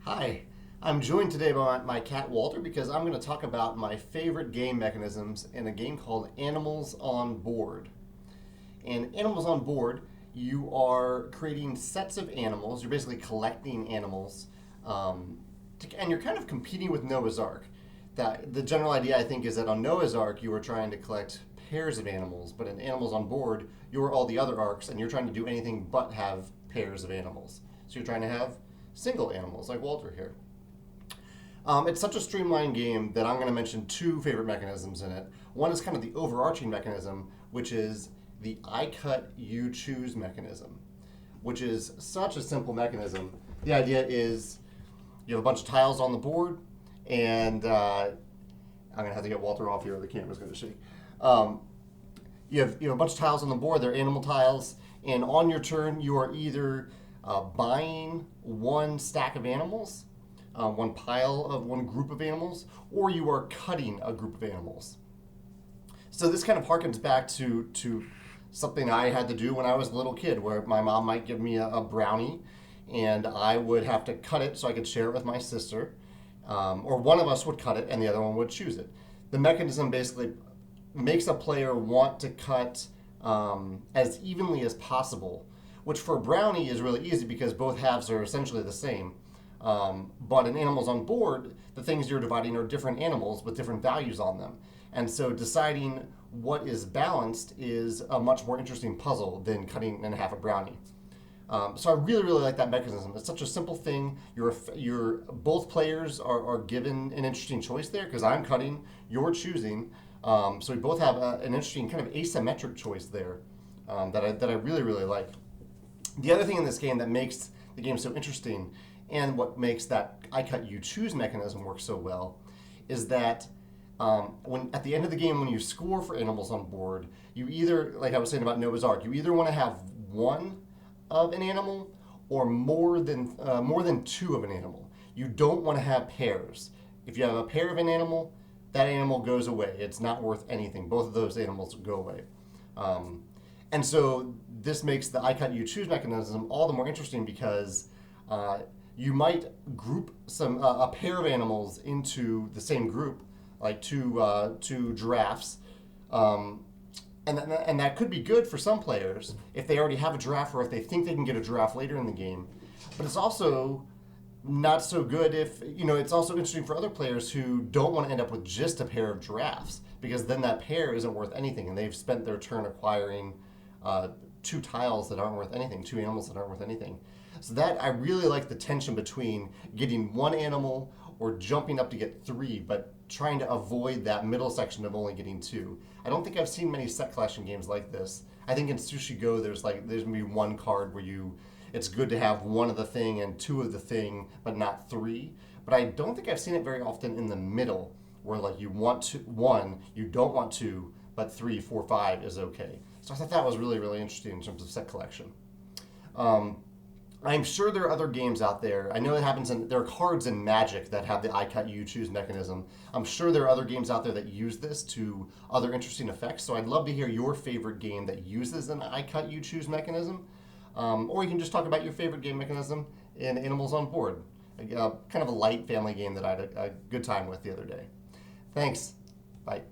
Hi, I'm joined today by my cat Walter because I'm going to talk about my favorite game mechanisms in a game called Animals on Board. In Animals on Board, you are creating sets of animals. You're basically collecting animals, and you're kind of competing with Noah's Ark. The general idea, I think, is that on Noah's Ark you were trying to collect pairs of animals, but in Animals on Board, you are all the other arcs, and you're trying to do anything but have pairs of animals. So you're trying to have single animals, like Walter here. It's such a streamlined game that I'm going to mention two favorite mechanisms in it. One is kind of the overarching mechanism, which is the I cut, you choose mechanism, which is such a simple mechanism. The idea is you have a bunch of tiles on the board, and I'm going to have to get Walter off here or the camera's going to shake. You have a bunch of tiles on the board, they're animal tiles, and on your turn you are either buying one stack of animals, one group of animals, or you are cutting a group of animals. So this kind of harkens back to something I had to do when I was a little kid, where my mom might give me a brownie, and I would have to cut it so I could share it with my sister, or one of us would cut it and the other one would choose it. The mechanism basically makes a player want to cut as evenly as possible, which for a brownie is really easy because both halves are essentially the same. But in Animals on Board, the things you're dividing are different animals with different values on them. And so deciding what is balanced is a much more interesting puzzle than cutting in half a brownie. So I really, really like that mechanism. It's such a simple thing. Both players are given an interesting choice there because I'm cutting, you're choosing. So we both have an interesting kind of asymmetric choice there that I really, really like. The other thing in this game that makes the game so interesting, and what makes that I cut you choose mechanism work so well, is that when at the end of the game, when you score for Animals on Board, you either, like I was saying about Noah's Ark, you either want to have one of an animal or more than two of an animal. You don't want to have pairs. If you have a pair of an animal, that animal goes away. It's not worth anything. Both of those animals go away. And so this makes the I cut you choose mechanism all the more interesting because you might group a pair of animals into the same group, like two giraffes, and that could be good for some players if they already have a giraffe or if they think they can get a giraffe later in the game. But it's also not so good if, it's also interesting for other players who don't want to end up with just a pair of giraffes, because then that pair isn't worth anything and they've spent their turn acquiring two tiles that aren't worth anything, two animals that aren't worth anything. So that, I really like the tension between getting one animal or jumping up to get three, but trying to avoid that middle section of only getting two. I don't think I've seen many set collection games like this. I think in Sushi Go there's maybe one card where it's good to have one of the thing and two of the thing, but not three. But I don't think I've seen it very often in the middle, where you want one, you don't want two, but 3, 4, 5 is okay. So I thought that was really, really interesting in terms of set collection. I'm sure there are other games out there. I know it happens there are cards in Magic that have the I cut you choose mechanism. I'm sure there are other games out there that use this to other interesting effects. So I'd love to hear your favorite game that uses an I cut you choose mechanism. Or you can just talk about your favorite game mechanism in Animals on Board. Kind of a light family game that I had a good time with the other day. Thanks. Bye.